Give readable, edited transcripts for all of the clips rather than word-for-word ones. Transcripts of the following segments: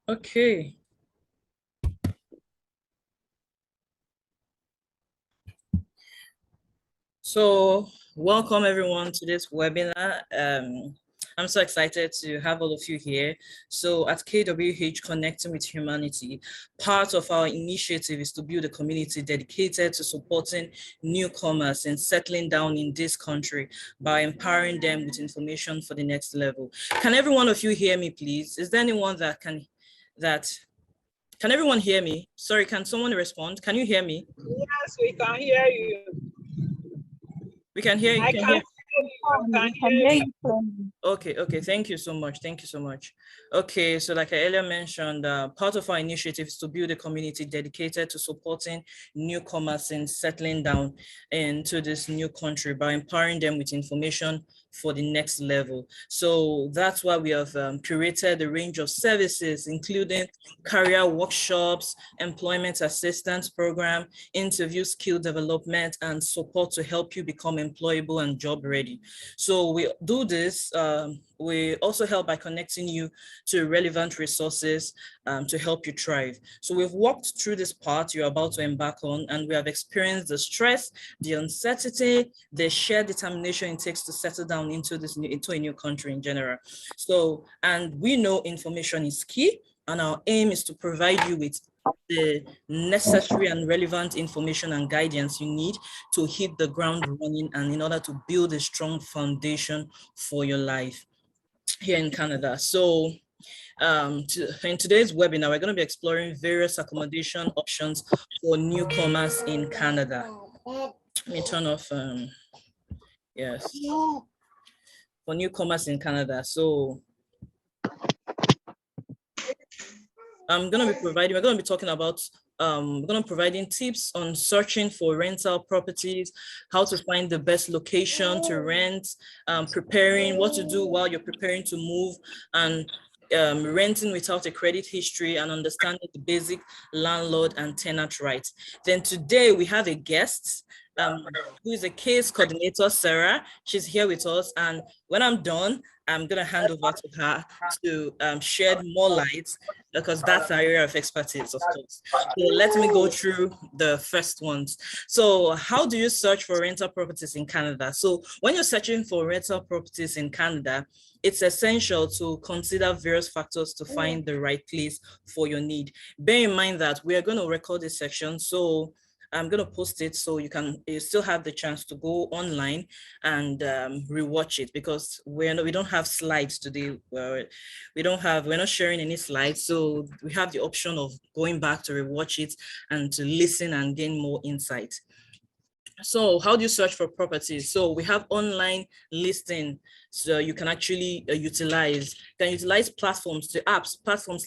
Okay. So welcome everyone to this webinar. I'm so excited to have all of you here. So at KWH Connecting with Humanity, part of our initiative is to build a community dedicated to supporting newcomers and settling down in this country by empowering them with information for the next level. Can every one of you hear me, please? Is there anyone can everyone hear me? Sorry, can someone respond? Can you hear me? Yes, we can hear you. We can hear you. I can hear you. Okay, thank you so much. Okay, so like I earlier mentioned, part of our initiative is to build a community dedicated to supporting newcomers in settling down into this new country by empowering them with information for the next level. So that's why we have curated a range of services, including career workshops, employment assistance program, interview skill development, and support to help you become employable and job ready. So we do this, we also help by connecting you to relevant resources to help you thrive. So we've walked through this part you're about to embark on, and we have experienced the stress, the uncertainty, the shared determination it takes to settle down into a new country in general. So, and we know information is key, and our aim is to provide you with the necessary and relevant information and guidance you need to hit the ground running and in order to build a strong foundation for your life here in Canada. So in today's webinar, we're going to be exploring various accommodation options for newcomers in Canada. Let me turn off, yes, for newcomers in Canada. So we're going to be talking about we're going to be providing tips on searching for rental properties, how to find the best location to rent, preparing what to do while you're preparing to move, and renting without a credit history, and understanding the basic landlord and tenant rights. Then today we have a guest who is a case coordinator, Sarah. She's here with us, and when I'm done, I'm going to hand over to her to shed more light, because that's our area of expertise, of course. So let me go through the first ones. So how do you search for rental properties in Canada? So when you're searching for rental properties in Canada, it's essential to consider various factors to find the right place for your need. Bear in mind that we are going to record this section, so I'm going to post it so you still have the chance to go online and rewatch it, because we don't have slides today. We're not sharing any slides, so we have the option of going back to rewatch it and to listen and gain more insight. So how do you search for properties? So we have online listing, so you can actually utilize platforms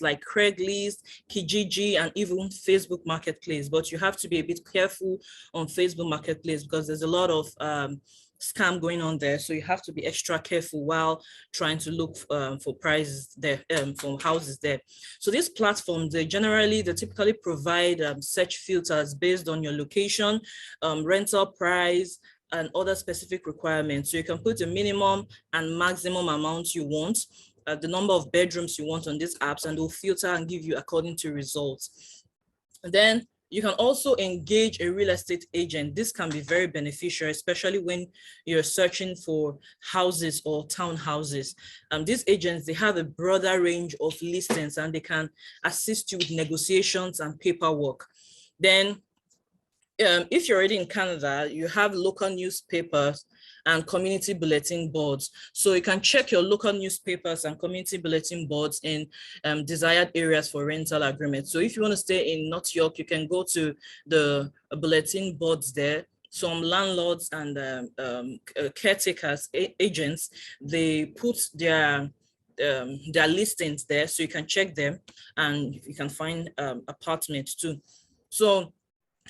like Craigslist, Kijiji, and even Facebook Marketplace. But you have to be a bit careful on Facebook Marketplace because there's a lot of scam going on there, so you have to be extra careful while trying to look for prices there, for houses there. So these platforms, they typically provide search filters based on your location, rental price, and other specific requirements. So you can put a minimum and maximum amount you want, the number of bedrooms you want on these apps, and they'll filter and give you according to results. And then you can also engage a real estate agent. This can be very beneficial, especially when you're searching for houses or townhouses. These agents, they have a broader range of listings and they can assist you with negotiations and paperwork. Then if you're already in Canada, you have local newspapers and community bulletin boards. So you can check your local newspapers and community bulletin boards in desired areas for rental agreements. So if you want to stay in North York, you can go to the bulletin boards there. Some landlords and caretakers, agents, they put their listings there, so you can check them and you can find apartments too. So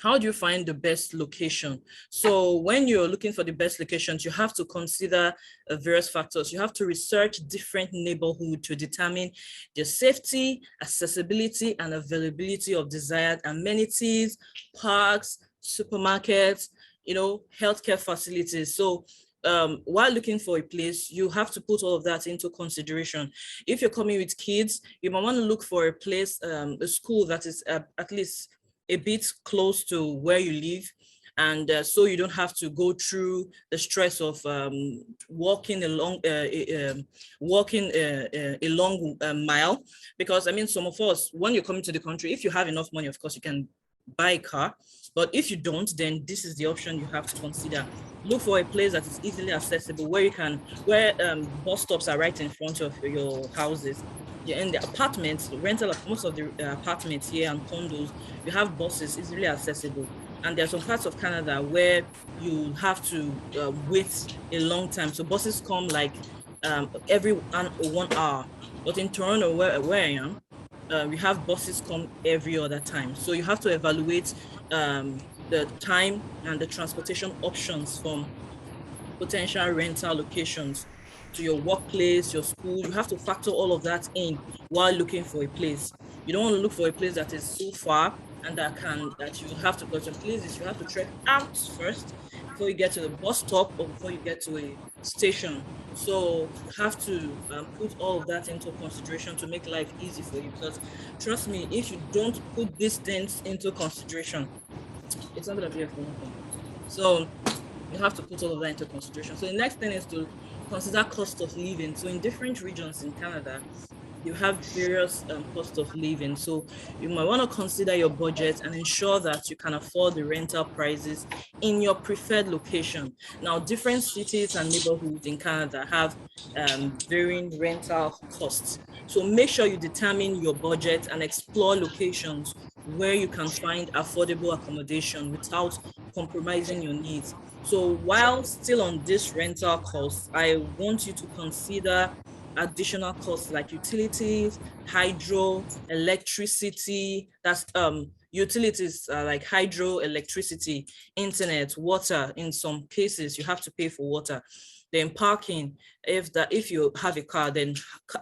how do you find the best location? So when you're looking for the best locations, you have to consider various factors. You have to research different neighborhoods to determine the safety, accessibility, and availability of desired amenities, parks, supermarkets, healthcare facilities. So while looking for a place, you have to put all of that into consideration. If you're coming with kids, you might want to look for a place, a school that is at least a bit close to where you live. And so you don't have to go through the stress of walking a long mile. Because I mean, some of us, when you're coming to the country, if you have enough money, of course, you can buy a car. But if you don't, then this is the option you have to consider. Look for a place that is easily accessible, where you can, where bus stops are right in front of your houses. Yeah, in the apartments, rental, most of the apartments here and condos, you have buses easily accessible. And there are some parts of Canada where you have to wait a long time. So buses come like every 1 hour. But in Toronto, where I am, we have buses come every other time. So you have to evaluate the time and the transportation options from potential rental locations to your workplace, your school. You have to factor all of that in while looking for a place. You don't want to look for a place that is so far and that you have to go to places. You have to trek out first before you get to the bus stop or before you get to a station. So you have to put all of that into consideration to make life easy for you. Because trust me, if you don't put these things into consideration, it's not going to be a fun thing. So you have to put all of that into consideration. So the next thing is to consider cost of living. So in different regions in Canada, you have various cost of living. So you might want to consider your budget and ensure that you can afford the rental prices in your preferred location. Now, different cities and neighborhoods in Canada have varying rental costs. So make sure you determine your budget and explore locations where you can find affordable accommodation without compromising your needs. So while still on this rental cost, I want you to consider additional costs like utilities, hydro, electricity. That's utilities like hydro, electricity, internet, water. In some cases, you have to pay for water. Then parking, if you have a car, then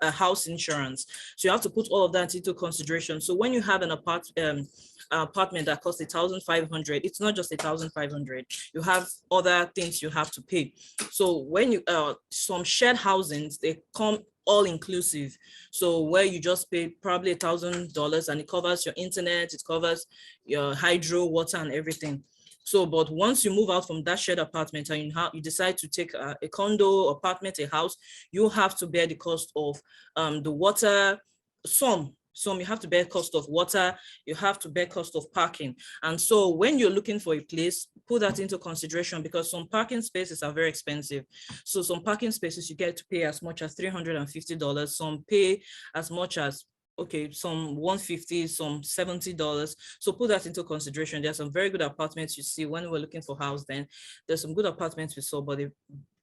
a house insurance. So you have to put all of that into consideration. So when you have an apartment that costs 1,500, it's not just 1,500. You have other things you have to pay. So when you some shared housings, they come all inclusive. So where you just pay probably $1,000 and it covers your internet, it covers your hydro, water, and everything. So, but once you move out from that shared apartment and you decide to take a condo, apartment, a house, you have to bear the cost of the water, some you have to bear cost of water, you have to bear cost of parking. And so when you're looking for a place, put that into consideration because some parking spaces are very expensive. So some parking spaces you get to pay as much as $350, some pay as much as some 150, some $70. So put that into consideration. There's some very good apartments you see when we're looking for house. Then there's some good apartments we saw, but the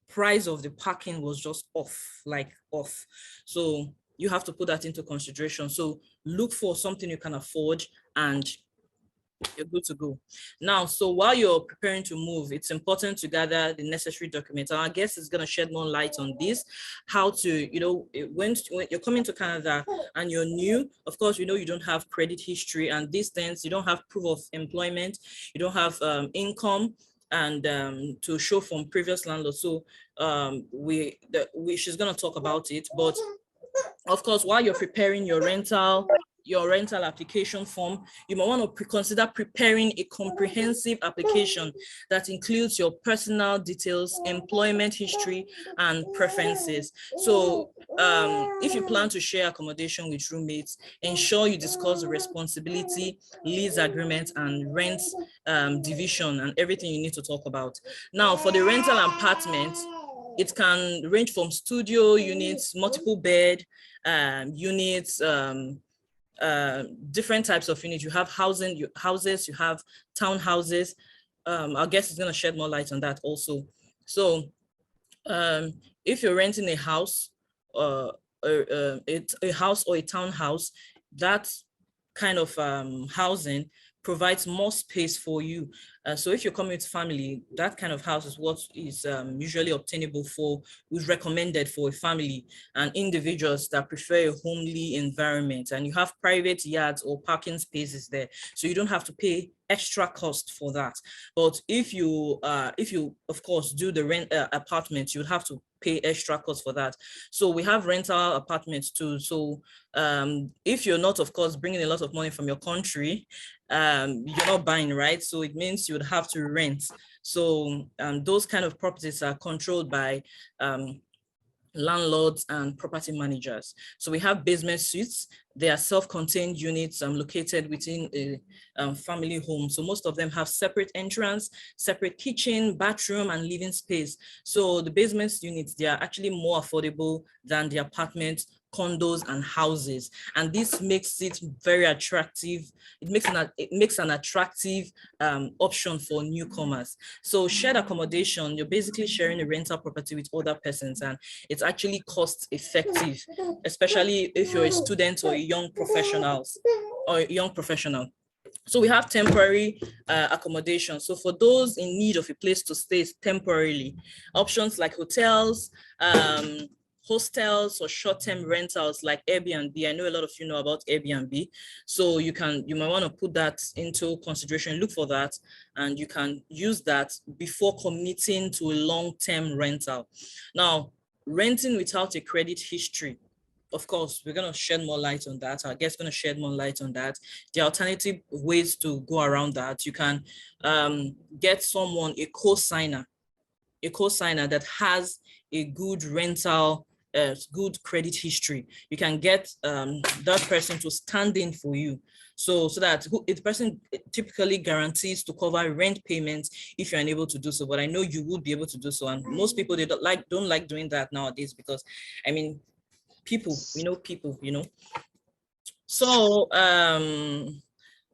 price of the parking was just off. So you have to put that into consideration. So look for something you can afford and you're good to go. Now, so while you're preparing to move, it's important to gather the necessary documents. And I guess it's going to shed more light on this, how to, when you're coming to Canada and you're new, of course, you don't have credit history and these things, you don't have proof of employment, you don't have income and to show from previous landlords. So she's going to talk about it, but of course, while you're preparing your rental application form, you might want to consider preparing a comprehensive application that includes your personal details, employment history, and preferences. So if you plan to share accommodation with roommates, ensure you discuss the responsibility, lease agreement, and rent division and everything you need to talk about. Now, for the rental apartment, it can range from studio units, multiple bed units, different types of units. You have houses, you have townhouses. I guess it's going to shed more light on that also. So if you're renting a house, a house or a townhouse, that kind of housing provides more space for you. So if you're coming with family, that kind of house is what is usually obtainable for, is recommended for a family and individuals that prefer a homely environment, and you have private yards or parking spaces there. So you don't have to pay extra cost for that. But if you of course do the rent apartment, you would have to pay extra cost for that. So we have rental apartments too. So if you're not, of course, bringing a lot of money from your country, you're not buying, right? So it means you would have to rent. So those kind of properties are controlled by landlords and property managers. So we have basement suites. They are self-contained units located within a family home. So most of them have separate entrance, separate kitchen, bathroom, and living space. So the basement units, they are actually more affordable than the apartments, condos, and houses. And this makes it very attractive. It makes an attractive option for newcomers. So shared accommodation, you're basically sharing a rental property with other persons, and it's actually cost effective, especially if you're a student or a young professional. So we have temporary accommodation. So for those in need of a place to stay temporarily, options like hotels, hostels, or short-term rentals like Airbnb. I know a lot of you know about Airbnb. So you might want to put that into consideration, look for that, and you can use that before committing to a long-term rental. Now, renting without a credit history. Of course, we're going to shed more light on that. Our guest's going to shed more light on that. The alternative ways to go around that, you can get someone, a co-signer that has a good rental, good credit history. You can get that person to stand in for you. So that the person typically guarantees to cover rent payments if you're unable to do so. But I know you would be able to do so. And most people, they don't like doing that nowadays because, I mean, people. So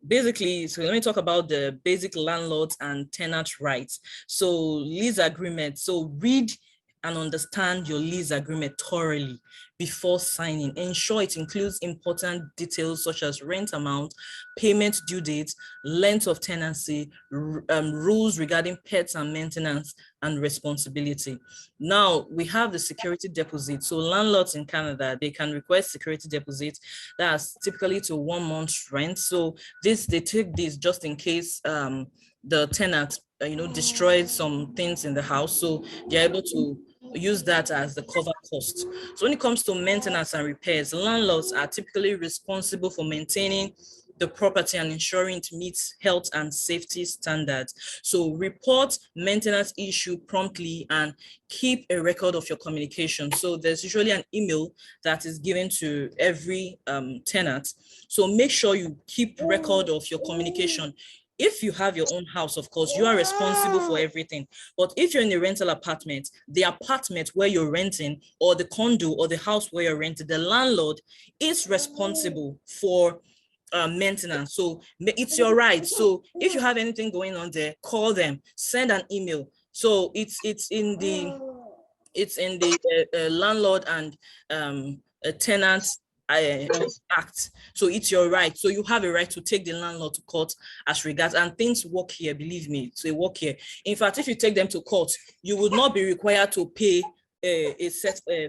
basically, so let me talk about the basic landlords and tenant rights. So lease agreement. So read and understand your lease agreement thoroughly before signing. Ensure it includes important details such as rent amount, payment due date, length of tenancy, rules regarding pets and maintenance, and responsibility. Now we have the security deposit. So landlords in Canada, they can request security deposit that's typically to 1 month's rent. So they take this just in case the tenant destroyed some things in the house, so they're able to use that as the cover cost. So when it comes to maintenance and repairs, landlords are typically responsible for maintaining the property and ensuring it meets health and safety standards. So report maintenance issue promptly and keep a record of your communication. So there's usually an email that is given to every tenant. So make sure you keep record of your communication. If you have your own house, of course, you are responsible for everything. But if you're in a rental apartment, the apartment where you're renting, or the condo or the house where you're renting, the landlord is responsible for maintenance. So it's your right. So if you have anything going on there, call them, send an email. So it's in the landlord and tenant act. So it's your right. So you have a right to take the landlord to court as regards, and things work here, believe me, they work here. In fact, if you take them to court, you would not be required to pay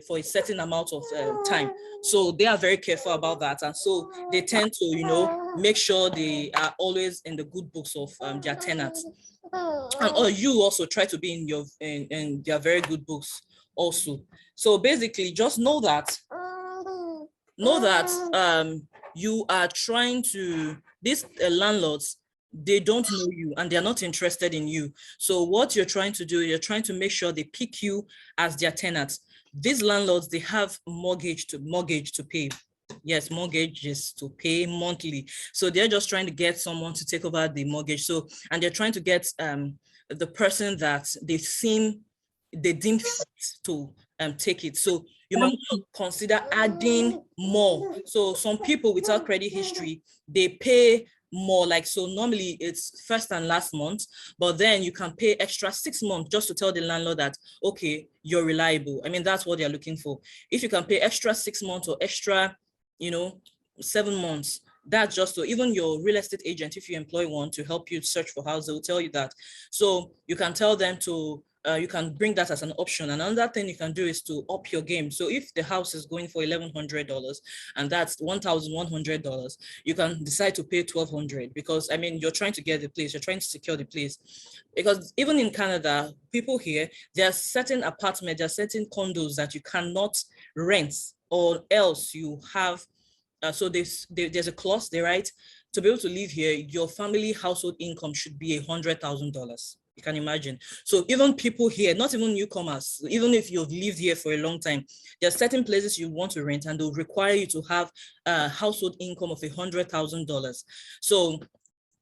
for a certain amount of time. So they are very careful about that, and so they tend to make sure they are always in the good books of their tenants, and you also try to be in their very good books also. So basically, just know that you are trying to, these landlords, they don't know you and they're not interested in you. So what you're trying to do, you're trying to make sure they pick you as their tenants. These landlords, they have mortgage to pay. Yes, mortgages to pay monthly. So they're just trying to get someone to take over the mortgage. So, and they're trying to get the person that they deem fit to take it. So you might consider adding more. So some people without credit history, they pay more. Like, so normally it's first and last month, but then you can pay extra 6 months just to tell the landlord that, okay, you're reliable. I mean, that's what they're looking for. If you can pay extra 6 months or extra, 7 months, That's just so even your real estate agent, if you employ one to help you search for houses, they will tell you that. So you can tell them to, you can bring that as an option. And another thing you can do is to up your game. So if the house is going for $1,100 and that's $1,100, you can decide to pay $1,200, because I mean, you're trying to get the place, you're trying to secure the place. Because even in Canada, people here, there are certain apartments, there are certain condos that you cannot rent, or else you have, so there's a clause they write, to be able to live here, your family household income should be $100,000. You can imagine. So even people here, not even newcomers, even if you've lived here for a long time, there are certain places you want to rent and they'll require you to have a household income of $100,000. So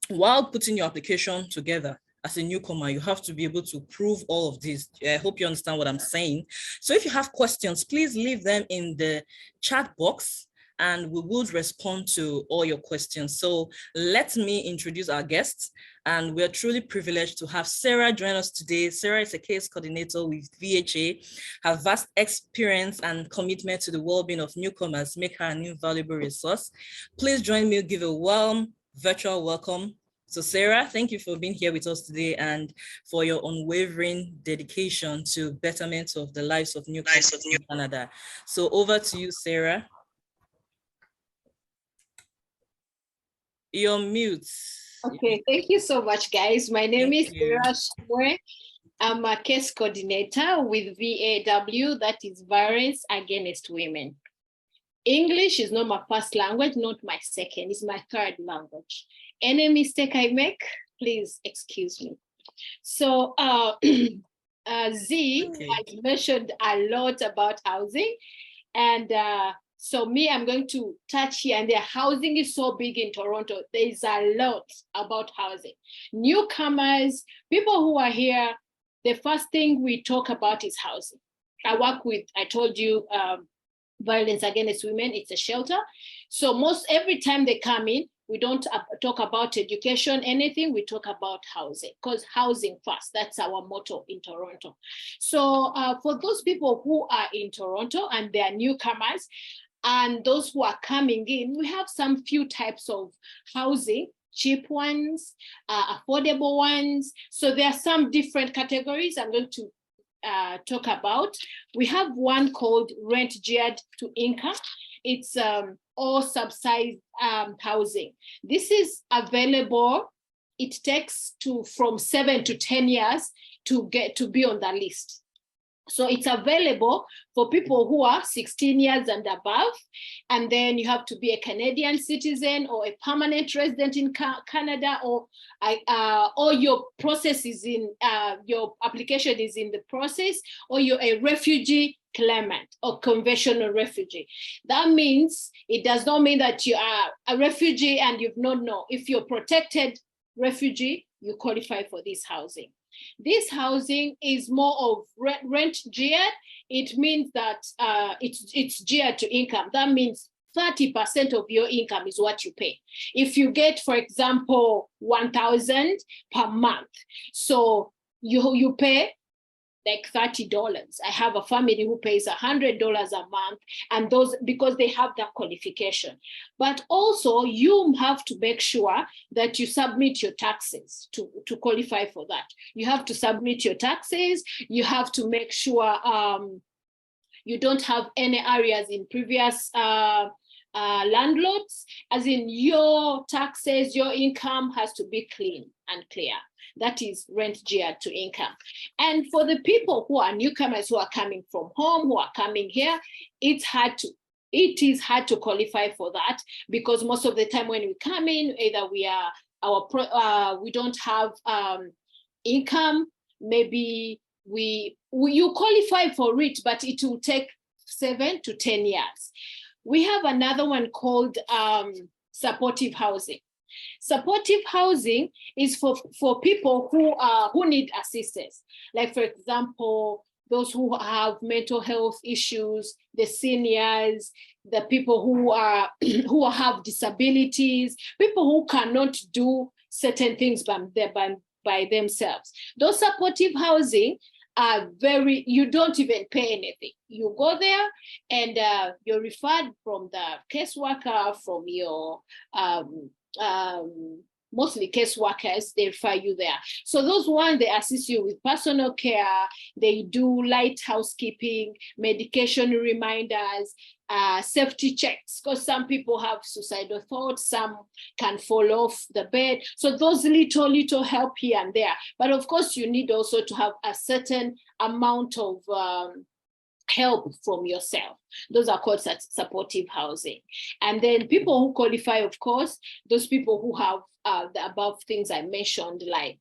while putting your application together as a newcomer, you have to be able to prove all of this. I hope you understand what I'm saying. So if you have questions, please leave them in the chat box and we will respond to all your questions. So let me introduce our guests. And we're truly privileged to have Sarah join us today. Sarah is a case coordinator with VHA. Her vast experience and commitment to the well-being of newcomers make her an invaluable resource. Please join me, give a warm virtual welcome. So Sarah, thank you for being here with us today and for your unwavering dedication to betterment of the lives of newcomers in Canada. So over to you, Sarah. You're mute. Okay, thank you so much, guys. My name is Sarah Shwe. I'm a case coordinator with VAW, that is Violence Against Women. English is not my first language, not my second, it's my third language. Any mistake I make, please excuse me. So Z has mentioned a lot about housing, and so me, I'm going to touch here, and the housing is so big in Toronto. There's a lot about housing. Newcomers, people who are here, the first thing we talk about is housing. I work with, I told you, Violence Against Women, it's a shelter. So every time they come in, we don't talk about education, anything, we talk about housing, because housing first, that's our motto in Toronto. So for those people who are in Toronto and they are newcomers, and those who are coming in, we have some few types of housing, cheap ones, affordable ones. So there are some different categories I'm going to talk about. We have one called rent geared to income. It's all subsidized housing. This is available. It takes from 7 to 10 years to get to be on the list. So it's available for people who are 16 years and above. And then you have to be a Canadian citizen or a permanent resident in Canada, or your process is in, your application is in the process, or you're a refugee claimant or conventional refugee. That means, it does not mean that you are a refugee and you've not known. If you're protected refugee, you qualify for this housing. This housing is more of rent geared. It means that it's geared to income. That means 30% of your income is what you pay. If you get, for example, $1,000 per month, so you pay like $30. I have a family who pays $100 a month, and those, because they have that qualification. But also you have to make sure that you submit your taxes to qualify for that. You have to submit your taxes. You have to make sure you don't have any areas in previous landlords, as in your taxes, your income has to be clean and clear. That is rent geared to income. And for the people who are newcomers, who are coming from home, who are coming here, it is hard to qualify for that, because most of the time when we come in, either we don't have income, maybe you qualify for it, but it will take 7 to 10 years. We have another one called supportive housing. Supportive housing is for people who need assistance. Like, for example, those who have mental health issues, the seniors, the people who have disabilities, people who cannot do certain things by themselves. Those supportive housing are you don't even pay anything. You go there and you're referred from the caseworker, from your mostly caseworkers, they refer you there. So those ones, they assist you with personal care, they do light housekeeping, medication reminders, safety checks, because some people have suicidal thoughts, some can fall off the bed. So those little help here and there. But of course, you need also to have a certain amount of help from yourself. Those are called supportive housing. And then people who qualify, of course, those people who have the above things I mentioned, like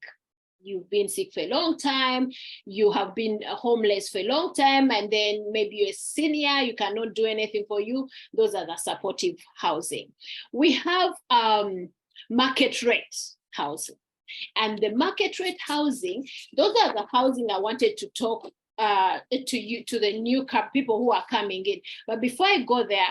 you've been sick for a long time, you have been homeless for a long time, and then maybe you're a senior, you cannot do anything for you. Those are the supportive housing. We have market rate housing. And the market rate housing, those are the housing I wanted to talk to the new people who are coming in. But before I go there,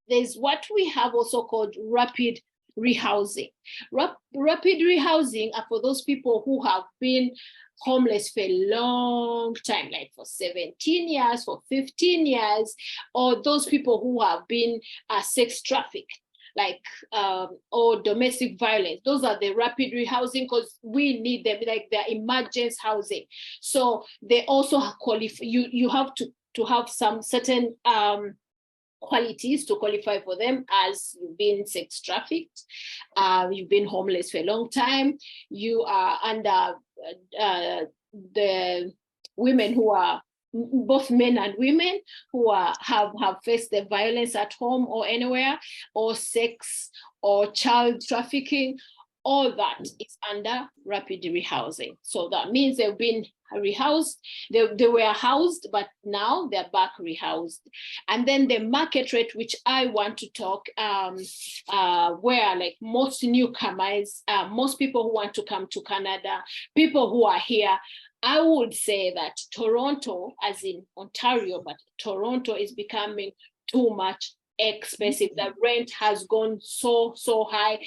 there's what we have also called rapid rehousing. Rapid rehousing are for those people who have been homeless for a long time, like for 17 years, for 15 years, or those people who have been sex trafficked, like or domestic violence. Those are the rapid rehousing, because we need them, like their emergency housing. So they also qualify. You have to have some certain qualities to qualify for them, as you've been sex trafficked, you've been homeless for a long time, you are under the women who are both men and women who have faced the violence at home or anywhere, or sex or child trafficking. All that is under rapid rehousing. So that means they've been rehoused, they were housed, but now they're back rehoused. And then the market rate, which I want to talk, where like most newcomers, most people who want to come to Canada, people who are here, I would say that Toronto, as in Ontario, but Toronto is becoming too much expensive. The rent has gone so high.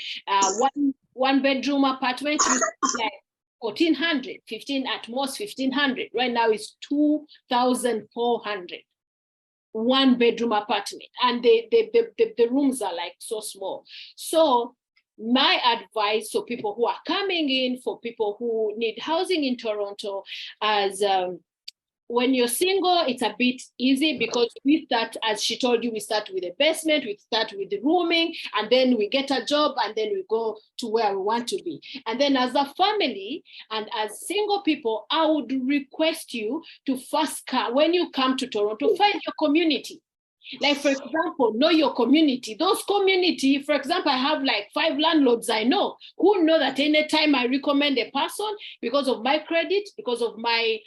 One bedroom apartment is like 1,400, 15 at most 1,500. Right now it's 2,400. One bedroom apartment, and the rooms are like so small. So my advice for people who are coming in, for people who need housing in Toronto, as when you're single, it's a bit easy, because we start, as she told you, we start with a basement, we start with the rooming, and then we get a job, and then we go to where we want to be. And then as a family and as single people, I would request you to first come, when you come to Toronto, find your community. Like, for example, know your community. Those community, for example, I have like 5 landlords I know who know that anytime I recommend a person, because of my credit, because of my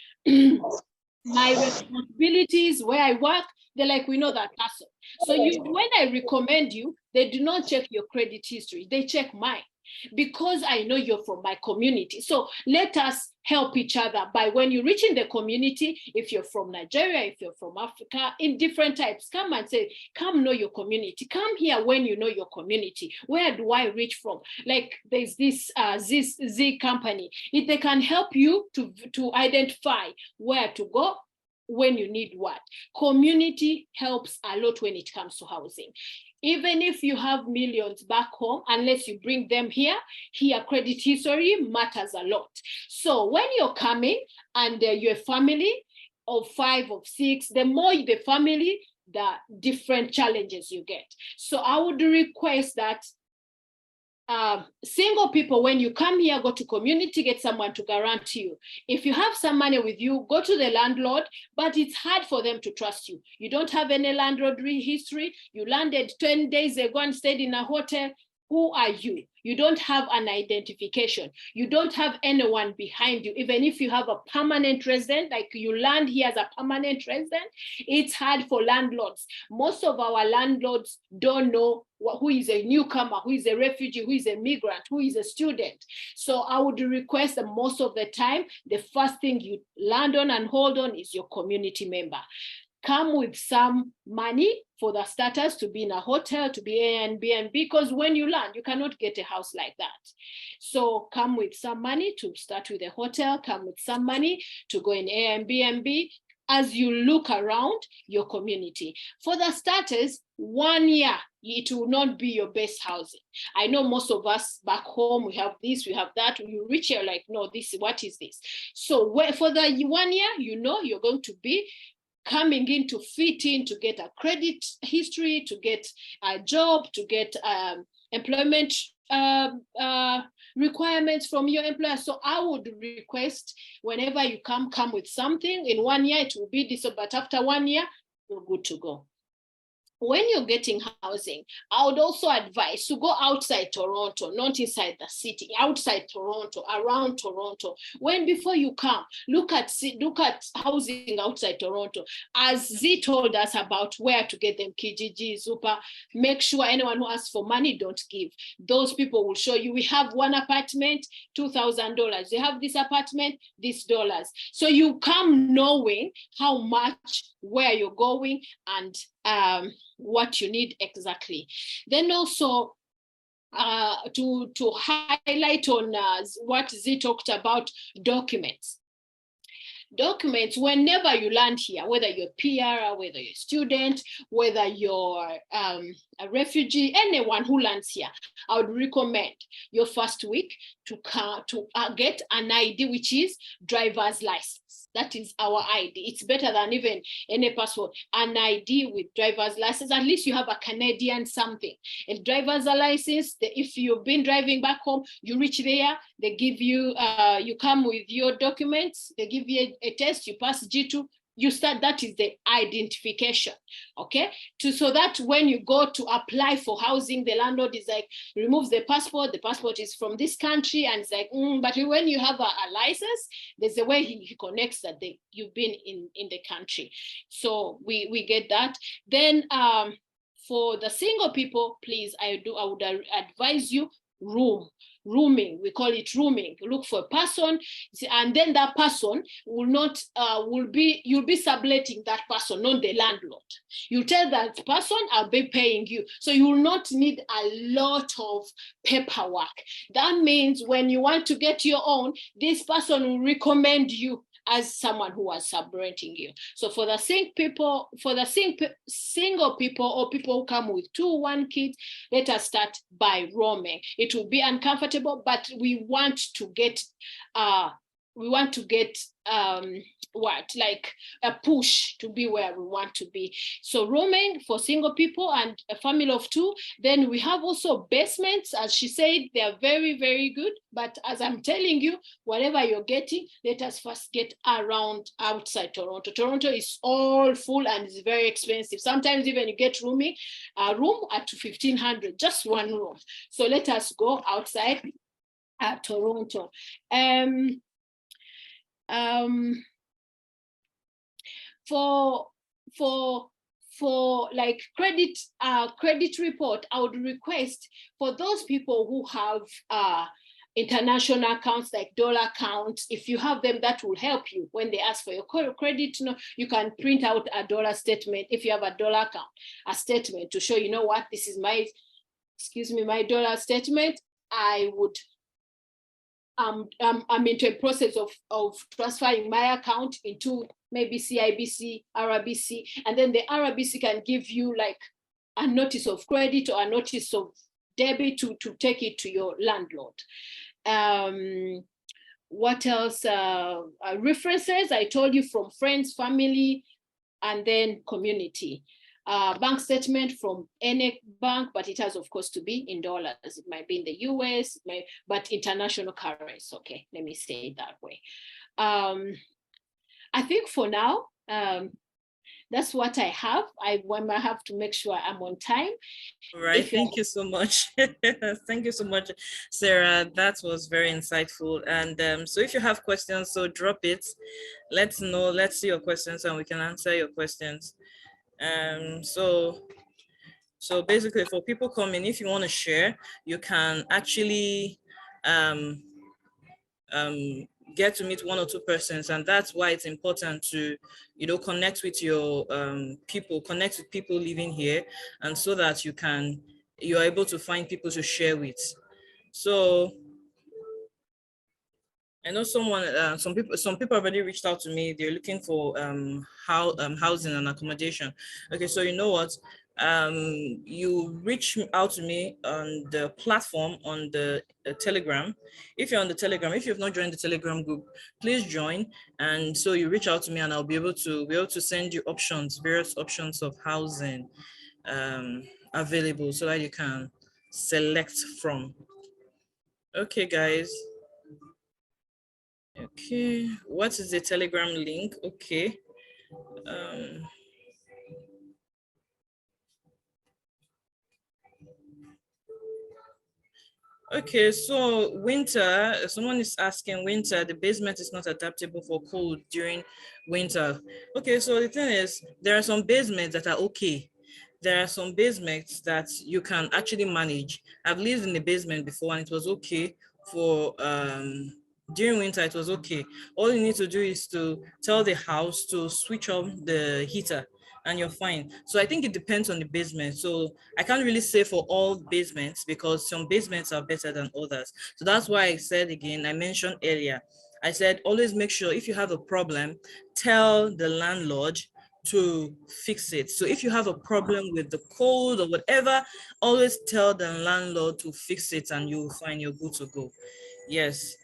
my responsibilities, where I work, they're like, we know that person. So when I recommend you, they do not check your credit history, they check mine, because I know you're from my community. So let us help each other by, when you reach in the community, if you're from Nigeria, if you're from Africa, in different types, come and say, come know your community. Come here when you know your community. Where do I reach from? Like, there's this Z company. If they can help you to identify where to go when you need what. Community helps a lot when it comes to housing. Even if you have millions back home, unless you bring them here credit history matters a lot. So when you're coming and you're a family of 5 or 6, the more the family, the different challenges you get. So I would request that single people, when you come here, go to community, get someone to guarantee you. If you have some money with you, go to the landlord, but it's hard for them to trust you. You don't have any landlord history. You landed 10 days ago and stayed in a hotel. Who are you? You don't have an identification. You don't have anyone behind you. Even if you have a permanent resident, like you land here as a permanent resident, it's hard for landlords. Most of our landlords don't know who is a newcomer, who is a refugee, who is a migrant, who is a student. So I would request that most of the time, the first thing you land on and hold on is your community member. come with some money for the starters to be in a hotel, to be Airbnb, because when you land, you cannot get a house like that. So come with some money to start with a hotel, come with some money to go in Airbnb as you look around your community. For the starters, 1 year, it will not be your best housing. I know most of us back home, we have this, we have that. You reach here like, no, what is this? So for the 1 year, you know you're going to be coming in to fit in, to get a credit history, to get a job, to get employment requirements from your employer. So I would request whenever you come with something. In 1 year, it will be this, but after 1 year, you're good to go. When you're getting housing, I would also advise to go outside Toronto, not inside the city, outside Toronto, around Toronto. Before you come, look at housing outside Toronto. As Z told us about where to get them, Kijiji, Zupa, make sure anyone who asks for money, don't give. Those people will show you, we have one apartment, $2,000. They have this apartment, this dollars. So you come knowing how much, where you're going, and what you need exactly. Then also to highlight on what Z talked about, documents. Documents, whenever you land here, whether you're PR, whether you're a student, whether you're a refugee, anyone who lands here, I would recommend your first week to get an ID, which is driver's license. That is our ID. It's better than even any passport. An ID with driver's license. At least you have a Canadian something. And driver's license, if you've been driving back home, you reach there, they give you, you come with your documents, they give you a test, you pass G2, you start, that is the identification, okay? So that when you go to apply for housing, the landlord is like, removes the passport is from this country, and it's like, but when you have a license, there's a way he connects that you've been in the country. So we get that. Then for the single people, please, I would advise you rooming, we call it rooming. Look for a person, and then that person will not you'll be subletting that person, not the landlord. You tell that person, I'll be paying you, so you will not need a lot of paperwork. That means when you want to get your own, this person will recommend you as someone who was subrenting you. So for the single people, or people who come with 2-1 kids, let us start by roaming. It will be uncomfortable, but we want to get like a push to be where we want to be. So roaming for single people and a family of 2. Then we have also basements. As she said, they are very, very good. But as I'm telling you, whatever you're getting, let us first get around outside Toronto. Toronto is all full and it's very expensive. Sometimes even you get a room at $1,500, just one room. So let us go outside Toronto. For like credit report, I would request for those people who have international accounts like dollar accounts, if you have them, that will help you when they ask for your credit. You can print out a dollar statement. If you have a dollar account, a statement to show, you know what, this is my dollar statement. I'm into a process of transferring my account into maybe CIBC, RBC, and then the RBC can give you like a notice of credit or a notice of debit to take it to your landlord. What else? References, I told you, from friends, family, and then community. Bank statement from any bank, but it has, of course, to be in dollars. It might be in the US, but international currency. Okay, let me say it that way. I think for now, that's what I have. I have to make sure I'm on time. All right, thank you so much. Thank you so much, Sarah. That was very insightful. And so if you have questions, so drop it. Let's know, let's see your questions and we can answer your questions. So basically for people coming, if you want to share, you can actually get to meet one or two persons, and that's why it's important to, you know, connect with your people, connect with people living here, and so that you're able to find people to share with. So I know some people already reached out to me. They're looking for housing and accommodation. Okay, so you know what? You reach out to me on the platform on the Telegram. If you're on the Telegram, if you've not joined the Telegram group, please join. And so you reach out to me, and I'll be able to send you options, various options of housing available, so that you can select from. Okay, guys. Okay, what is the Telegram link? Okay. Okay, so winter, someone is asking winter, the basement is not adaptable for cold during winter. Okay, so the thing is, there are some basements that are okay. There are some basements that you can actually manage. I've lived in the basement before, and it was okay for during winter. It was okay. All you need to do is to tell the house to switch on the heater, and you're fine. So I think it depends on the basement. So I can't really say for all basements, because some basements are better than others. So that's why I said again, I mentioned earlier, I said always make sure if you have a problem, tell the landlord to fix it. So if you have a problem with the code or whatever, always tell the landlord to fix it, and you'll find you're good to go. Yes.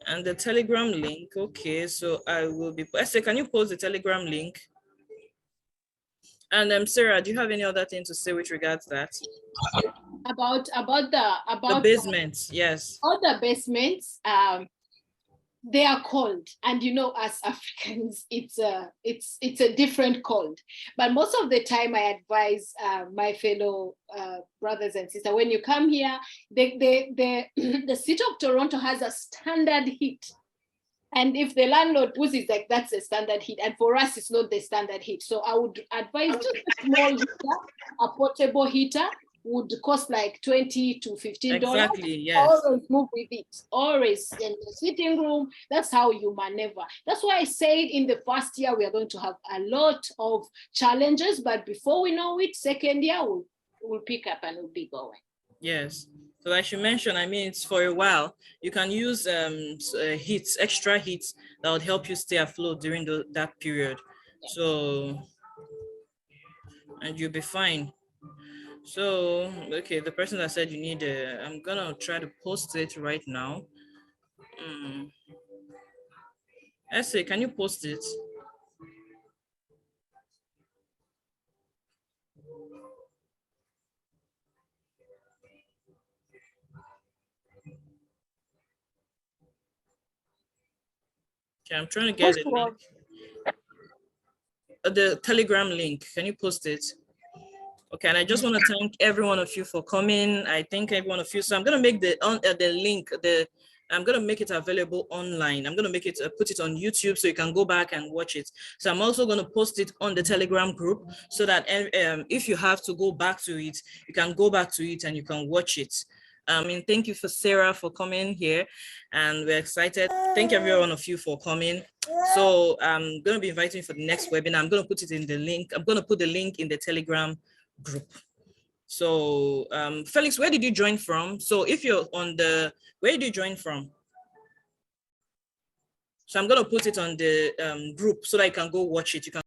And the Telegram link, okay, so I will be, Esther, can you post the Telegram link? And Sarah, do you have any other thing to say with regards to that? About The basements, yes. All the basements, they are cold, and you know, as Africans, it's a different cold. But most of the time, I advise my fellow brothers and sisters, when you come here, the city of Toronto has a standard heat. And if the landlord puts it like that's a standard heat, and for us it's not the standard heat. So I would advise just a small heater, a portable heater would cost like $20 to $15. Exactly, yes. Always move with it. Always in the sitting room. That's how you maneuver. That's why I said in the first year we are going to have a lot of challenges, but before we know it, second year we'll pick up and we'll be going. Yes. So as you mentioned, I mean, it's for a while. You can use heats, extra heats that would help you stay afloat during that period. So, and you'll be fine. So, okay, the person that said you need I'm gonna try to post it right now. Essay, can you post it? Okay, I'm trying to get it. The Telegram link. Can you post it? Okay, and I just want to thank every one of you for coming. I thank every one of you. So I'm gonna make the link. I'm gonna make it available online. I'm gonna make it put it on YouTube so you can go back and watch it. So I'm also gonna post it on the Telegram group so that if you have to go back to it, you can go back to it and you can watch it. And thank you for Sarah for coming here, and we're excited. Thank every one of you for coming. So I'm going to be inviting you for the next webinar. I'm going to put it in the link. I'm going to put the link in the Telegram group. So Felix, where did you join from? So if you're on where did you join from? So I'm going to put it on the group so that you can go watch it. You can